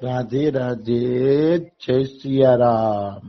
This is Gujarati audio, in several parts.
રાધે રાધે, જય સિયારામ.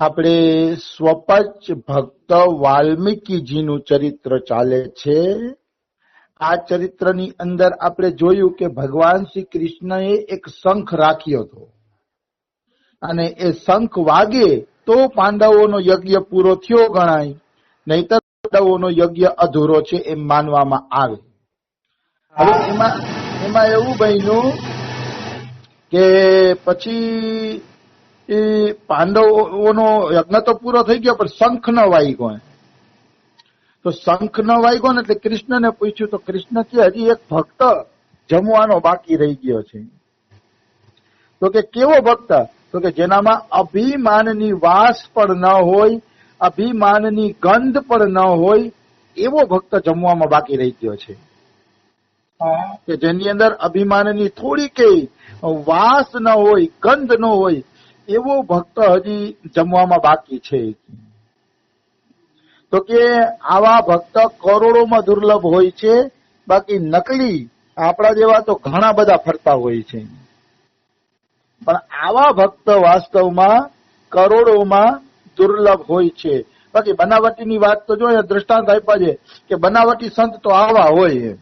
આપણે સ્વપચ ભક્ત વાલ્મીકીજીનું ચરિત્ર ચાલે છે. આ ચરિત્રની અંદર આપણે જોયું કે ભગવાન શ્રી કૃષ્ણએ એક શંખ રાખ્યો હતો અને એ શંખ વાગે તો પાંડવોનો યજ્ઞ પૂરો થયો ગણાય, નહીતર પાંડવોનો યજ્ઞ અધૂરો છે એમ માનવામાં આવે. હવે એમાં એવું બન્યું કે પછી પાંડવોનો યજ્ઞ તો પૂરો થઈ ગયો, પણ શંખ ન વાગ્યો. તો શંખ ન વાગ્યો ને એટલે કૃષ્ણને પૂછ્યું, તો કૃષ્ણ કે હજી એક ભક્ત જમવાનો બાકી રહી ગયો છે. તો કે કેવો ભક્ત? તો કે જેનામાં અભિમાનની વાસ પણ ન હોય, અભિમાનની ગંધ પણ ન હોય, એવો ભક્ત જમવામાં બાકી રહી ગયો છે. કે જેની અંદર અભિમાનની થોડી કઈ વાસ ન હોય, ગંધ ન હોય, એવો ભક્ત હજી જમવામાં બાકી છે. તો કે આવા ભક્ત કરોડોમાં દુર્લભ હોય છે, બાકી નકલી આપણા જેવા તો ઘણા બધા ફરતા હોય છે. પણ આવા ભક્ત વાસ્તવમાં કરોડોમાં દુર્લભ હોય છે. બાકી બનાવટીની વાત તો જો દ્રષ્ટાંત આપ્યા છે કે બનાવટી સંત તો આવા હોય.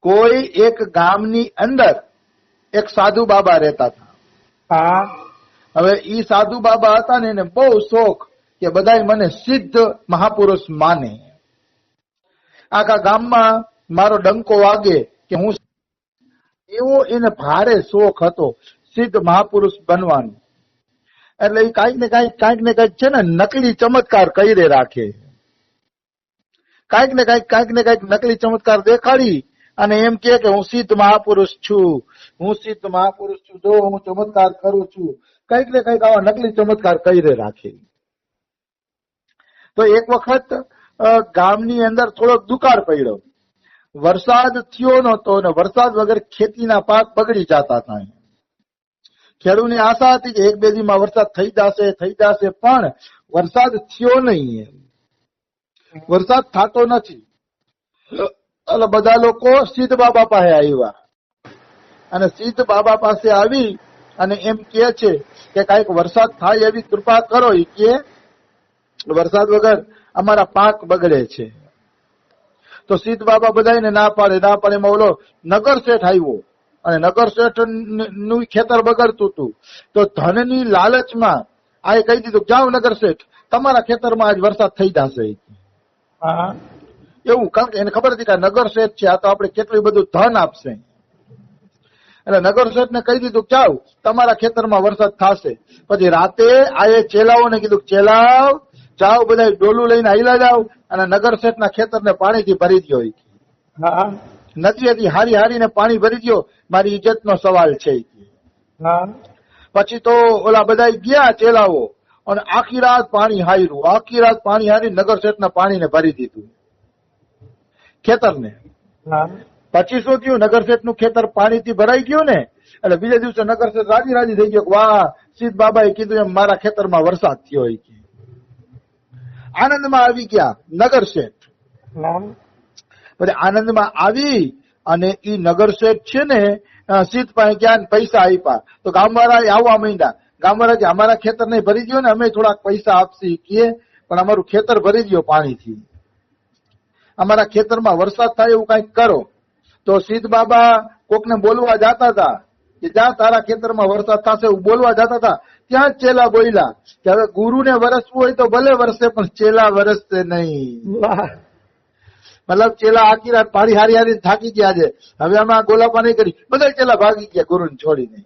કોઈ એક ગામની અંદર એક સાધુ બાબા રહેતા હતા. હવે ઈ સાધુ બાબા હતા ને એને બહુ શોખ કે બધા મને સિદ્ધ મહાપુરુષ માને. આખા ગામમાં મારો ડંકો વાગે કે હું, એવો એને ભારે શોખ હતો સિદ્ધ મહાપુરુષ બનવાનો. એટલે એ કાંઈક ને કાંઈક છે ને નકલી ચમત્કાર કરી રાખે. કાંઈક ને કાંઈક નકલી ચમત્કાર દેખાડી અને એમ કે હું સિદ્ધ મહાપુરુષ છું, હું સિદ્ધ મહાપુરુષ છું, જો હું ચમત્કાર કરું છું. કંઈક ને કંઈક આવા નકલી ચમત્કાર કરી રાખે. તો એક વખત ગામની અંદર થોડોક દુકાળ પડ્યો. વરસાદ થયો નહોતો અને વરસાદ વગર ખેતીના પાક બગડી જતા હતા. ખેડૂતની આશા હતી કે એક બે દીમાં વરસાદ થઈ જશે, પણ વરસાદ થયો નહીં. વરસાદ થતો નથી. એટલે બધા લોકો સિદ્ધ બાબા પાસે આવ્યા અને સિદ્ધ બાબા પાસે આવી અને એમ કે છે કે કાંઈક વરસાદ થાય એવી કૃપા કરો. એ કે વરસાદ વગર અમારા પાક બગડે છે. તો સિદ્ધ બાબા બધાને ના પાડે. એમાં ઓલો નગર શેઠ આવ્યો અને નગર શેઠ નું ખેતર બગડતું હતું. તો ધનની લાલચમાં આ કહી દીધું, જાઓ નગર શેઠ, તમારા ખેતરમાં આજ વરસાદ થઈ જશે. એવું, કારણ કે એને ખબર હતી કે નગર શેઠ છે, આ તો આપણે કેટલું બધું ધન આપશે. એટલે નગર શેઠ ને કહી દીધું, જાઓ તમારા ખેતરમાં વરસાદ થશે. પછી રાતે આ ચેલાઓને કીધું, ચેલાઓ જાઓ બધા ડોલું લઈને હાઈલા જાઓ અને નગર શેઠ ના ખેતર ને પાણીથી ભરી દો. નદીએથી હારીને પાણી ભરી દો, મારી ઇજ્જત નો સવાલ છે. પછી તો ઓલા બધા ગયા ચેલાઓ અને આખી રાત પાણી હારી નગર શેઠ ના પાણીને ભરી દીધું ખેતરને. પછી શું થયું, નગર શેઠ નું ખેતર પાણીથી ભરાઈ ગયું ને, એટલે બીજા દિવસે નગર શેઠ રાજી થઈ ગયો, વાહ, સિદ્ધ બાબાએ કીધું એમ મારા ખેતરમાં વરસાદ થયો. આનંદમાં આવી ગયા નગર શેઠ. પછી આનંદમાં આવી અને ઈ નગર શેઠ છે ને સિદ્ધ પાસે ગયા, પૈસા આપ્યા. તો ગામવાળા આવવા માંડ્યા. ગામવાળા કે અમારા ખેતર ને ભરી દો ને, અમે થોડાક પૈસા આપશી કીએ, પણ અમારું ખેતર ભરી દો પાણીથી, અમારા ખેતરમાં વરસાદ થાય એવું કઈક કરો. તો સિદ્ધ બાબા કોકને બોલવા જતા હતા કે જા તારા ખેતરમાં વરસાદ થશે એવું બોલવા જતા હતા. ત્યાં જ ચેલા બોલ્યા કે હવે ગુરુને વરસવું હોય તો ભલે વરસે, પણ ચેલા વરસશે નહીં. મતલબ ચેલા આખી રાત પાણી હારી થાકી ગયા છે, હવે આમાં ગોલાપા નહીં કરી, બધા ચેલા ભાગી ગયા ગુરુને છોડીને.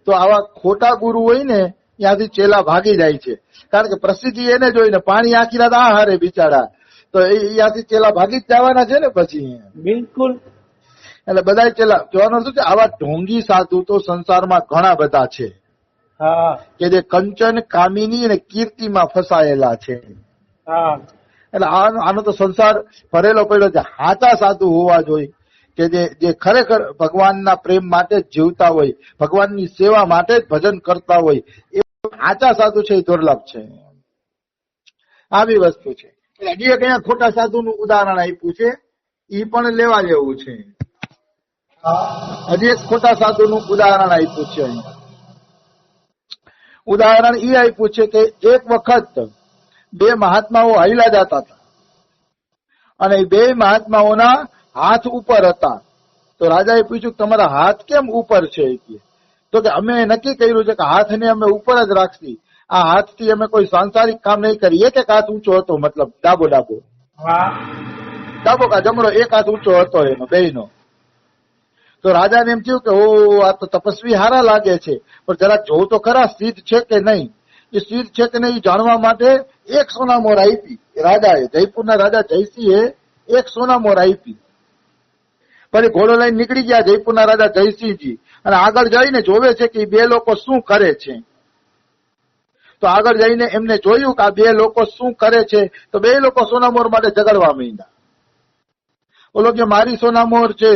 તો આવા ખોટા ગુરુ હોય ને ત્યાંથી ચેલા ભાગી જાય છે, કારણ કે પ્રસિદ્ધિ એને જોઈને પાણી આખી રાત આ હારે બિચારા, તો અહીંયાથી ચેલા ભાગી જ જવાના છે ને પછી. બિલકુલ. એટલે બધા ચેલા કહેવાનું શું છે, આવા ઢોંગી સાધુ તો સંસારમાં ઘણા બધા છે કે જે કંચન કામિની અને કીર્તિમાં ફસાયેલા છે. એટલે આનો તો સંસાર ભરેલો પડ્યો છે. હાચા સાધુ હોવા જોઈએ કે જે ખરેખર ભગવાનના પ્રેમ માટે જ જીવતા હોય, ભગવાનની સેવા માટે જ ભજન કરતા હોય, એ હાચા સાધુ છે એ દુર્લભ છે. આવી વસ્તુ છે. હજી એક અહીંયા ખોટા સાધુ નું ઉદાહરણ આપ્યું છે, ઈ પણ લેવા જેવું છે. હજી એક ખોટા સાધુનું ઉદાહરણ આપ્યું છે અહીં. ઉદાહરણ એ આપ્યું છે કે એક વખત બે મહાત્માઓ હાલ્યા જતા હતા અને બે મહાત્માઓના હાથ ઉપર હતા. તો રાજાએ પૂછ્યું કે તમારા હાથ કેમ ઉપર છે? તો કે અમે નક્કી કર્યું છે કે હાથને અમે ઉપર જ રાખશી, આ હાથથી અમે કોઈ સાંસારિક કામ નહીં કરીએ. એક એક હાથ ઊંચો હતો, મતલબ ડાબો કા જમણો એક હાથ ઊંચો હતો એનો બેયનો. તો રાજાને એમ થયું કે ઓ આ તો તપસ્વી હારા લાગે છે, પણ જરાક જોવું તો ખરા સિદ્ધ છે કે નહીં. એ સિદ્ધ છે કે નહીં જાણવા માટે એક સોના મોર આપી રાજાએ. જયપુરના રાજા જયસિંહે એક સોના મોર આપી. પછી ઘોડો લઈને નીકળી ગયા જયપુરના રાજા જયસિંહજી, અને આગળ જઈને જોવે છે કે બે લોકો શું કરે છે. તો આગળ જઈને એમને જોયું કે આ બે લોકો શું કરે છે. તો બે લોકો સોનામોર માટે ઝઘડવા માંડ્યા. ઓલો કે મારી સોનામોર છે,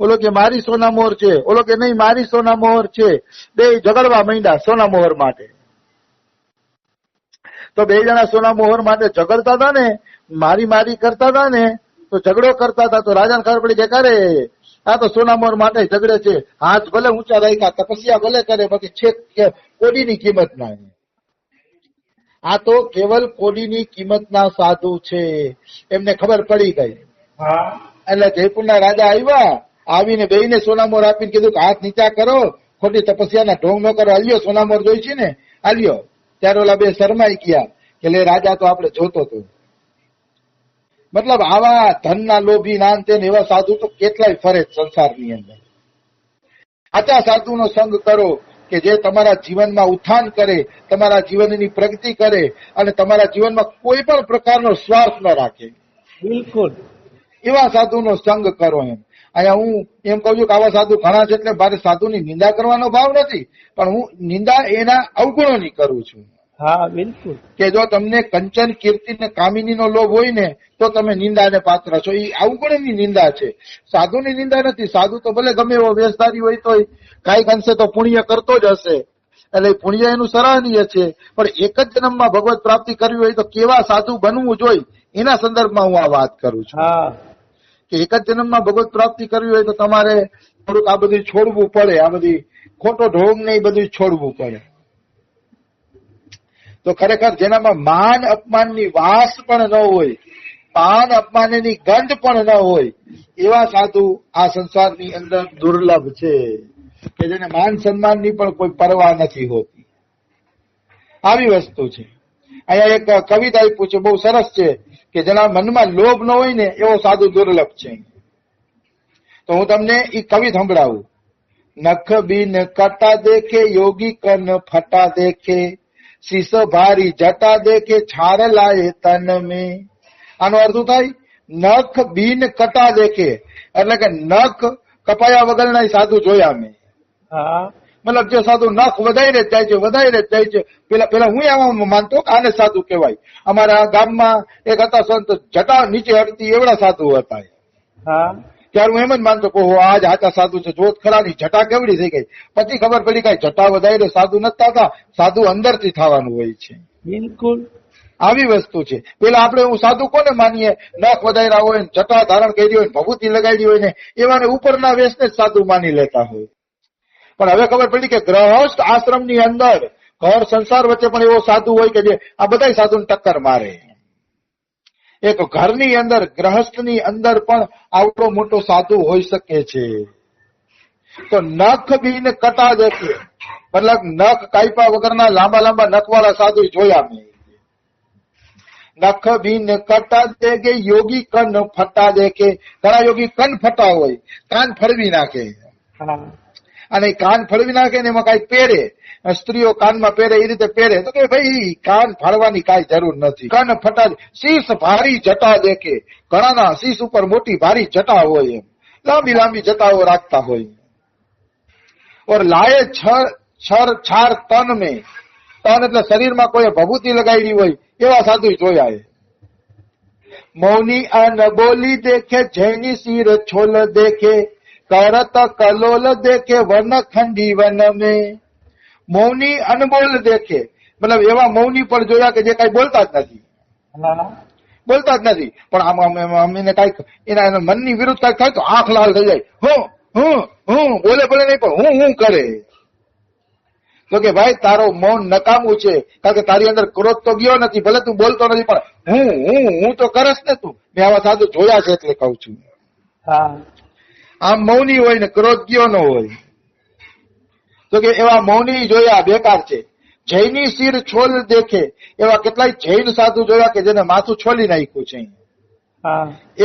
ઓલો કે મારી સોનામોર છે, ઓલો કે નહીં મારી સોનામોર છે. બે ઝઘડવા માંડ્યા સોનામોહર માટે. તો બે જણા સોનામોહર માટે ઝઘડતા હતા ને, મારી કરતા હતા ને, તો ઝઘડો કરતા હતા. તો રાજાને ખબર પડી કે કરે આ તો સોનામોહર માટે ઝઘડે છે. હાથ ભલે ઊંચા રાખ્યા, તપસ્યા ભલે કરે, બાકી છેક કોડીની કિંમત ના. આ તો કેવલ કોડીની કિંમતના સાધુ છે, એમને ખબર પડી ગઈ. એટલે જયપુરના રાજા આવ્યા, આવીને બેયને સોનામોર આપીને કીધું કે હાથ નીચા કરો, ખોટી તપસ્યાના ઢોંગ ન કરો, આલ્યો સોનામોર જોઈ છે ને આલ્યો. ત્યારે ઓલા બે શરમાઈ ગયા કે લે રાજા તો આપણે જોતો હતો. મતલબ આવા ધનના લોભી નાન તે એવા સાધુ તો કેટલાય ફરે સંસારની અંદર. આચા સાધુનો સંગ કરો કે જે તમારા જીવનમાં ઉત્થાન કરે, તમારા જીવનની પ્રગતિ કરે અને તમારા જીવનમાં કોઈ પણ પ્રકારનો સ્વાર્થ ન રાખે. બિલકુલ એવા સાધુનો સંગ કરો. એમ અહીંયા હું એમ કહું છું કે આવા સાધુ ઘણા છે, એટલે મારે સાધુની નિંદા કરવાનો ભાવ નથી, પણ હું નિંદા એના અવગુણોની કરું છું. હા બિલકુલ. કે જો તમને કંચન કીર્તિ ને કામિનીનો લોભ હોય ને તો તમે નિંદાને પાત્ર છો. એ અવગુણની નિંદા છે, સાધુની નિંદા નથી. સાધુ તો ભલે ગમે એવો વેશધારી હોય તો કાંઈક અંશે તો પુણ્ય કરતો જ હશે, એટલે પુણ્ય એનું સરાહનીય છે. પણ એક જ જન્મમાં ભગવત પ્રાપ્તિ કરવી હોય તો કેવા સાધુ બનવું જોઈએ એના સંદર્ભમાં હું આ વાત કરું છું. કે એક જ જન્મમાં ભગવત પ્રાપ્તિ કરવી હોય તો તમારે થોડુંક આ બધું છોડવું પડે, આ બધી ખોટો ઢોંગ ને એ બધું છોડવું પડે. તો ખરેખર જેનામાં માન અપમાનની વાસ પણ ન હોય, માન અપમાનની ગંધ પણ ન હોય, એવા સાધુ આ સંસારની અંદર દુર્લભ છે, કે જેને માન સન્માનની પણ કોઈ પરવા નથી હોતી. આવી વસ્તુ છે. અહીંયા એક કવિતા આપ્યું છે, બહુ સરસ છે, કે જેના મનમાં લોભ ન હોય ને એવો સાધુ દુર્લભ છે. તો હું તમને એ કવિ સંભળાવું. નખ બિન કટા દેખે યોગી કન ફટા દેખે, શીશ ભારી જટા દેખે છાર લાય તન મેં. આનો અર્થ થાય નખ બિન કટા દેખે, એટલે કે નખ કપાયા વગરના સાધુ જોયા મેં. મતલબ જે સાધુ નખ વધારે જ જાય છે, વધારે જ જાય છે. પેલા હું એમાં માનતો કે આને સાધુ કહેવાય. અમારા ગામમાં એક હતા સંત, જટા નીચે હટતી એવડા સાધુ હતા. ત્યારે હું એમ જ માનતો કે આજ આચા સાધુ છે, જોત ખરાની જટા કેવડી થઈ ગઈ. પછી ખબર પડી કઈ જટા વધારે સાધુ નથી થતા, સાધુ અંદરથી થવાનું હોય છે. બિલકુલ આવી વસ્તુ છે. પેલા આપણે હું સાધુ કોને માનીએ, નખ વધાર્યા હોય, જટા ધારણ કરી હોય, ભભૂતિ લગાડી હોય ને એવાને ઉપરના વેશને જ સાધુ માની લેતા હોય. પણ હવે ખબર પડી કે ગ્રહસ્થ આશ્રમની અંદર ઘર સંસાર વચ્ચે પણ એવો સાધુ હોય કે જે આ બધા સાધુને ટક્કર મારે. એક ઘરની અંદર ગ્રહસ્થની અંદર પણ આવડો મોટો સાધુ હોઈ શકે છે. તો નખ બીન કટા દેખે, મતલબ નખ કાપ્યા વગરના લાંબા લાંબા નખવાળા સાધુ જોયા મેં. નખ બીન કટા દેખે યોગી કન ફટા દેખે. ઘણા યોગી કન ફટા હોય, કાન ફળવી નાખે. અને કાન ફળવી નાખે ને એમાં કઈ પહેરે, સ્ત્રીઓ કાનમાં પહેરે એ રીતે પહેરે. તો કે ભાઈ કાન ફાડવાની કઈ જરૂર નથી. કાન ફટા. શીશ ભારી જટા દેખે, ઘણાના શીશ ઉપર મોટી ભારી જટા હોય, એમ લાંબી લાંબી જટાઓ રાખતા હોય. ઓર લાયે છાર તન મેં, તન એટલે શરીરમાં કોઈ ભભૂતિ લગાડી હોય એવા સાધુ જોયા. મૌની અન બોલી દેખે, જૈની શિર છોલ દેખે, કરત કલોલ દેખે વન ખંડી વન મેં. મૌની અનબોલ દેખે, મતલબ એવા મૌની પણ જોયા કે જે કઈ બોલતા જ નથી, બોલતા જ નથી. પણ આમ અમને કઈક એના મનની વિરુદ્ધ કઈક થાય તો આંખ લાલ થઈ જાય. હો હું બોલે ભલે નહીં પણ હું કરે. તો કે ભાઈ તારો મૌન નકામું છે, કારણ કે તારી અંદર ક્રોધ તો ગયો નથી, ભલે તું બોલતો નથી પણ હું તો કરસ ને તું. મેં આવા સાધુ જોયા છે એટલે કઉ છું. આમ મૌની હોય ને ક્રોધ ગયો ન હોય. તો કે એવા મૌની જોયા બેકાર છે. જૈની શિર છોલ દેખે, એવા કેટલાય જૈન સાધુ જોયા કે જેને માથું છોલી નાખ્યું છે.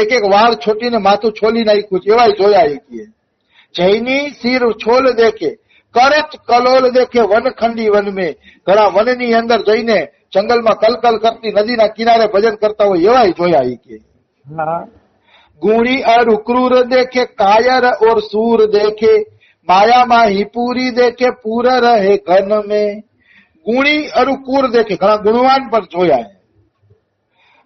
એક એક વાળ છોટીને માથું છોલી નાખ્યું છે, એવા જોયા. એ જૈની શિર છોલ દેખે, કરચ કલોલ દેખે વનખંડી વન મેં, ઘણા વનની અંદર જઈને જંગલમાં કલકલ કરતી નદીના કિનારે ભજન કરતા હોય એવા જોયા. એ કે गुणी और क्रूर देखे, कायर और सूर देखे, माया માં હિપુરી દેખે, પૂર રહે ઘન में. ગુણી और ક્રૂર દેખે, ઘણા ગુણવાન પણ જોયા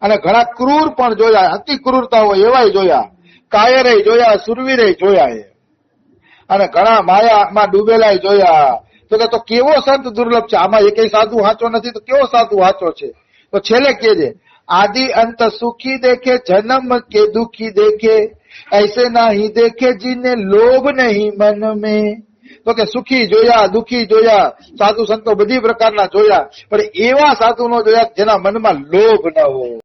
અને ઘણા ક્રૂર પણ જોયા, અતિ ક્રૂરતા હોય એવા જોયા. કાયરે જોયા, સુરવીરે જોયા અને ઘણા માયામાં ડૂબેલા જોયા. તો કેવો સંત દુર્લભ છે. આમાં એકેય સાધુ સાચો નથી તો કેવો સાધુ સાચો છે. તો છેલ્લે કે છે आदि अंत सुखी देखे, जन्म के दुखी देखे, ऐसे नहीं देखे जिन्हें लोभ नहीं मन में. તો કે સુખી જોયા, દુખી જોયા, સાધુ સંતો બધી પ્રકારના જોયા, પણ એવા સાધુ નો જોયા જેના મનમાં લોભ ન હોય.